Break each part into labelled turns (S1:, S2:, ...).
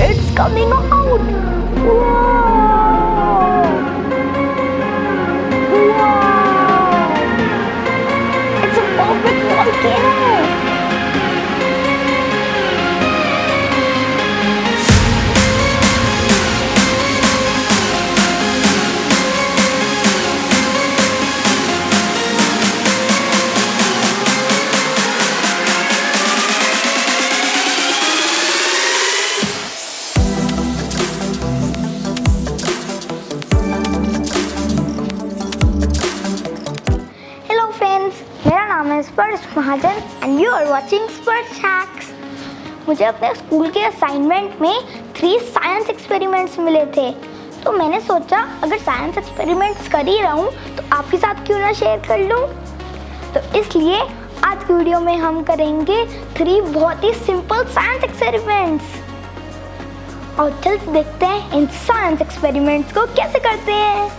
S1: it's coming out. Wow! Wow! It's a perfect volcano. Hello friends, मेरा नाम है स्पर्श महाजन एंड यू आर वाचिंग स्पर्श हैक्स। मुझे अपने स्कूल के असाइनमेंट में 3 साइंस एक्सपेरिमेंट्स मिले थे, तो मैंने सोचा अगर साइंस एक्सपेरिमेंट्स कर ही रहा हूँ तो आपके साथ क्यों ना शेयर कर लूँ। तो इसलिए आज की वीडियो में हम करेंगे 3 बहुत ही सिंपल साइंस एक्सपेरिमेंट्स। और चलते देखते हैं इन साइंस एक्सपेरिमेंट्स को कैसे करते हैं।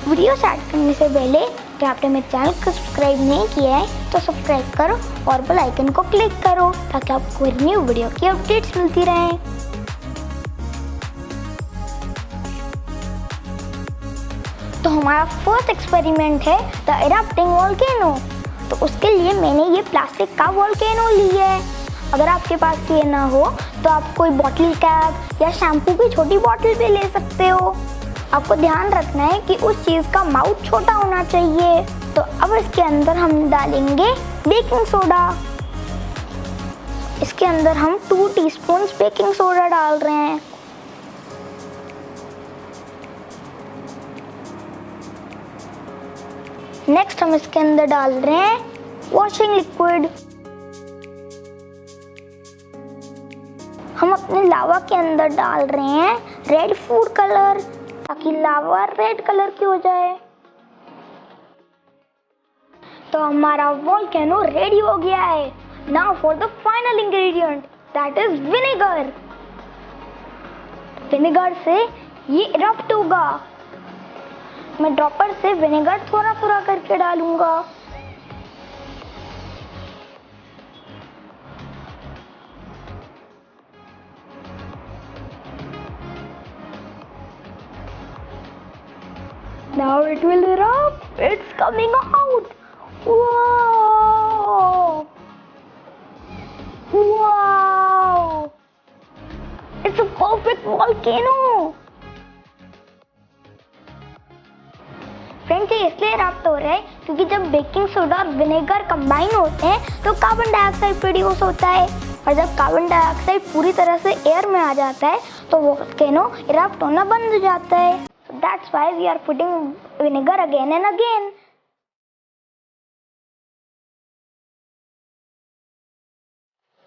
S1: वीडियो स्टार्ट करने से पहले अगर आपने मेरे चैनल को सब्सक्राइब नहीं किया है तो सब्सक्राइब करो और बेल आइकन को क्लिक करो ताकि आपको न्यू वीडियो की अपडेट्स मिलती रहें। तो हमारा फर्स्ट एक्सपेरिमेंट है द इरप्टिंग वोल्केनो। तो उसके लिए मैंने ये प्लास्टिक का वोल्केनो लिया है। अगर आपके पास ये ना हो तो आप कोई बॉटल कैप या शैम्पू की छोटी बॉटल भी ले सकते हो। आपको ध्यान रखना है कि उस चीज़ का माउथ छोटा होना चाहिए। तो अब इसके अंदर हम डालेंगे बेकिंग सोडा। इसके अंदर हम 2 टीस्पून बेकिंग सोडा डाल रहे हैं। नेक्स्ट हम इसके अंदर डाल रहे हैं वॉशिंग लिक्विड। हम अपने लावा के अंदर डाल रहे हैं रेड फूड कलर ताकि लावा रेड कलर की हो जाए। तो हमारा वोल्केनो रेडी हो गया है। Now for the final ingredient that is vinegar. Vinegar से ये इरप्ट होगा। मैं ड्रॉपर से विनेगर थोड़ा थोड़ा करके डालूंगा। Now it will erupt. It's coming out. Wow! Wow! It's a perfect volcano. Friends, ये इसलिए इरप्ट हो रहा है क्योंकि जब बेकिंग सोडा और विनेगर कंबाइन होते हैं तो कार्बन डाइऑक्साइड प्रोड्यूस होता है, और जब कार्बन डाइऑक्साइड पूरी तरह से एयर में आ जाता है तो वोल्केनो इरप्ट होना बंद हो जाता है। That's why we are putting vinegar again and again.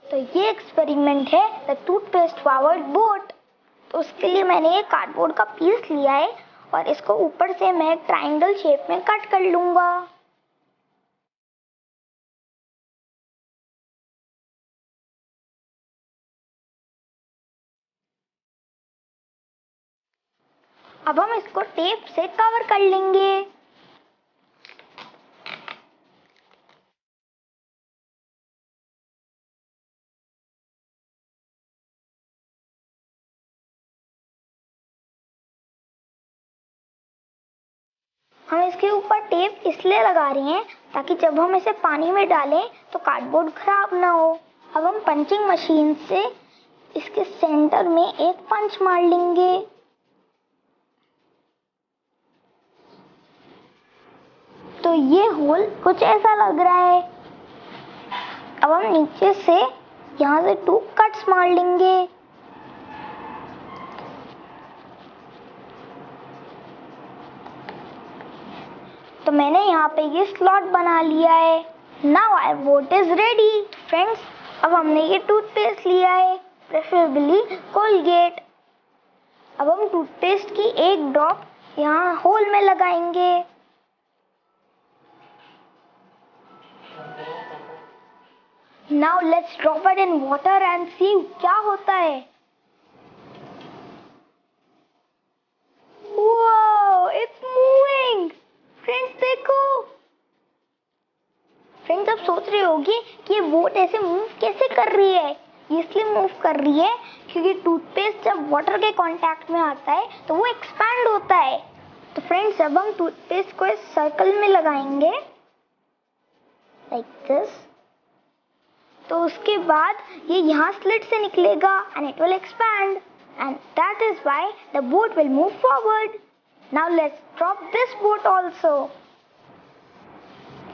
S1: तो ये एक्सपेरिमेंट है द टूथपेस्ट पावर्ड बोट। तो उसके लिए मैंने ये कार्डबोर्ड का पीस लिया है और इसको ऊपर से मैं एक ट्रायंगल शेप में कट कर लूंगा। अब हम इसको टेप से कवर कर लेंगे। हम इसके ऊपर टेप इसलिए लगा रहे हैं ताकि जब हम इसे पानी में डालें तो कार्डबोर्ड खराब ना हो। अब हम पंचिंग मशीन से इसके सेंटर में एक पंच मार लेंगे। तो ये होल कुछ ऐसा लग रहा है। अब हम नीचे से यहाँ से 2 कट्स मार लेंगे। तो मैंने यहाँ पे ये स्लॉट बना लिया है। Now our boat is ready. Friends, अब हमने ये टूथपेस्ट लिया है, प्रेफरेबली कोलगेट। अब हम टूथपेस्ट की एक ड्रॉप यहाँ होल में लगाएंगे। Now let's drop it in water and see क्या होता है। Wow, it's moving. Friends देखो। फ्रेंड्स, अब सोच रही होगी कि ये बोट ऐसे मूव कैसे कर रही है। ये इसलिए मूव कर रही है क्योंकि टूथपेस्ट जब वाटर के कांटेक्ट में आता है तो वो एक्सपैंड होता है। तो फ्रेंड्स, जब हम टूथपेस्ट को इस सर्कल में लगाएंगे लाइक दिस, तो उसके बाद ये यहाँ स्लिट से निकलेगा and it will expand and that is why the boat will move forward. Now let's drop this boat also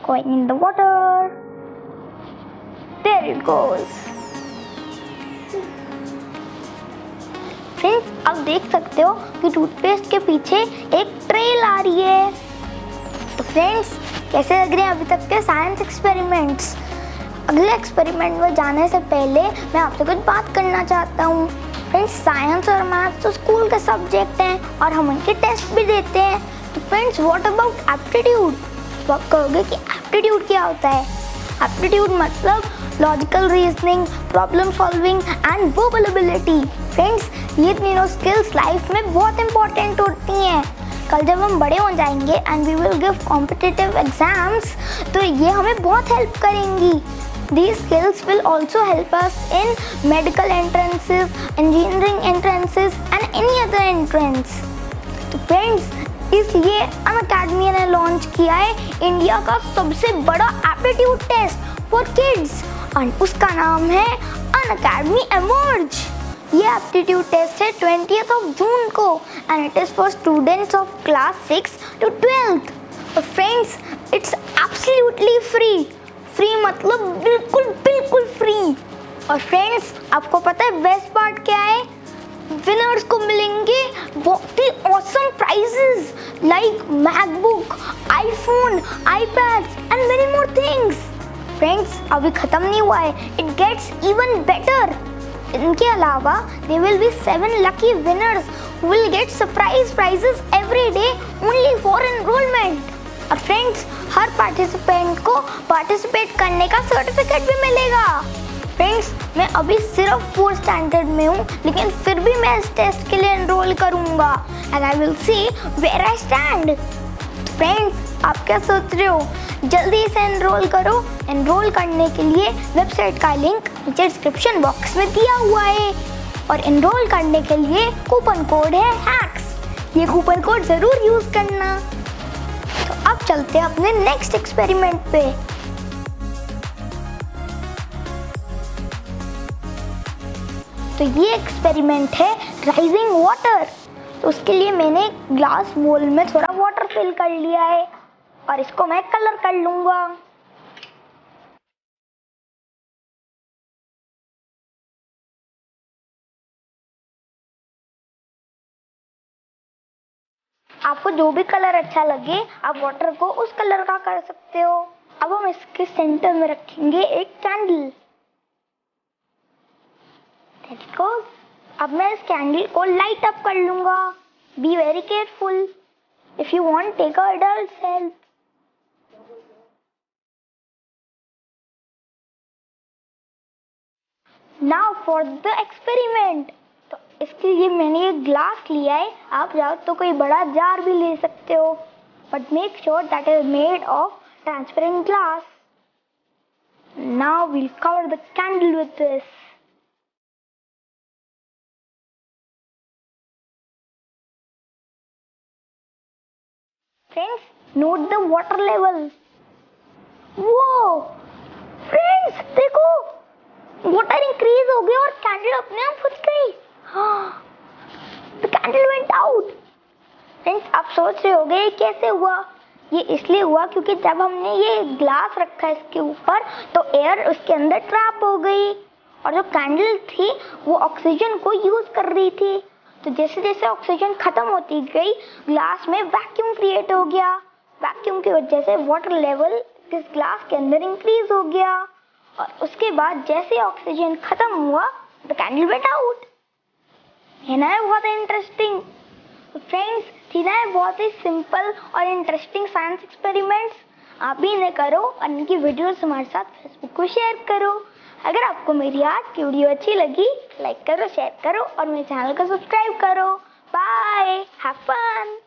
S1: going in the water. There it goes. Friends, आप देख सकते हो कि टूथपेस्ट के पीछे एक ट्रेल आ रही है। तो फ्रेंड्स, कैसे लग रहे हैं अभी तक के साइंस एक्सपेरिमेंट्स? अगले एक्सपेरिमेंट में जाने से पहले मैं आपसे कुछ बात करना चाहता हूँ। फ्रेंड्स, साइंस और मैथ्स तो स्कूल के सब्जेक्ट हैं और हम उनके टेस्ट भी देते हैं। तो फ्रेंड्स, व्हाट अबाउट एप्टीट्यूड? तो आप कहोगे कि एप्टीट्यूड क्या होता है? एप्टीट्यूड मतलब logical reasoning, problem solving and verbal ability. Friends, ये तीनों स्किल्स लाइफ में बहुत इंपॉर्टेंट होती हैं। कल जब हम बड़े हो जाएंगे and we will give competitive exams, तो ये हमें बहुत हेल्प करेंगी। These skills will also help us in medical entrances, engineering entrances and any other entrance. तो फ्रेंड्स, इसलिए अनअकैडमी ने लॉन्च किया है इंडिया का सबसे बड़ा एप्टीट्यूड टेस्ट फॉर किड्स और उसका नाम है अनअकैडमी एमर्ज। ये एप्टीट्यूड टेस्ट है 20th जून को and it is for students of class 6 to 12th। तो friends, it's absolutely free. Free मतलब बिल्कुल बिल्कुल फ्री। और फ्रेंड्स, आपको पता है बेस्ट पार्ट क्या है? विनर्स को मिलेंगे बहुत ही awesome prizes like MacBook, iPhone, iPads and many more things. Friends, अभी खत्म नहीं हुआ है, इट गेट्स इवन बेटर। इनके अलावा there will be 7 lucky winners who will get surprise prizes every day only for enrollment। और फ्रेंड्स, हर participant को participate करने का सर्टिफिकेट भी मिलेगा। फ्रेंड्स, मैं अभी सिर्फ 4th स्टैंडर्ड में हूँ, लेकिन फिर भी मैं इस टेस्ट के लिए एनरोल करूँगा and I will see where I stand. Friends, आप क्या सोच रहे हो? जल्दी से एनरोल करो। एनरोल करने के लिए वेबसाइट का लिंक नीचे डिस्क्रिप्शन बॉक्स में दिया हुआ है और एनरोल करने के लिए कूपन कोड है हैक्स। ये कूपन कोड ज़रूर यूज़ करना। तो अब चलते हैं अपने नेक्स्ट एक्सपेरिमेंट पे। तो ये एक्सपेरिमेंट है राइजिंग वाटर। तो उसके लिए मैंने एक ग्लास बोल में थोड़ा वाटर फिल कर लिया है और इसको मैं कलर कर लूंगा। आपको जो भी कलर अच्छा लगे आप वाटर को उस कलर का कर सकते हो। अब हम इसके सेंटर में रखेंगे एक कैंडल। अब मैं इस कैंडल को लाइट अप कर लूंगा। Be very careful. If you want take a adults help. Now for the experiment. तो इसके लिए मैंने एक ग्लास लिया है। आप चाहो तो कोई बड़ा जार भी ले सकते हो, but make sure that is made of transparent glass. Now we'll cover the candle with this. Friends, note the water level. वो फ्रेंड्स देखो, वाटर इंक्रीज हो गया और कैंडल अपने आप बुझ गई। The candle went out. Friends, आप सोच रहे होंगे ये कैसे हुआ? ये इसलिए हुआ क्योंकि जब हमने ये ग्लास रखा इसके ऊपर तो एयर उसके अंदर ट्रैप हो गई और जो कैंडल थी वो ऑक्सीजन को यूज कर रही थी। तो जैसे जैसे ऑक्सीजन खत्म होती गई ग्लास में वैक्यूम क्रिएट हो गया। वैक्यूम की वजह से वाटर लेवल इस ग्लास के अंदर इंक्रीज हो गया और उसके बाद जैसे ऑक्सीजन खत्म हुआ द कैंडल वेंट आउट। है ना बहुत इंटरेस्टिंग? तो फ्रेंड्स, थी ना बहुत ही सिंपल और इंटरेस्टिंग साइंस एक्सपेरिमेंट्स। आप भी इन्हें करो और इनकी वीडियोस हमारे साथ फेसबुक को शेयर करो। अगर आपको मेरी आज की वीडियो अच्छी लगी लाइक करो, शेयर करो और मेरे चैनल को सब्सक्राइब करो। Bye, have fun.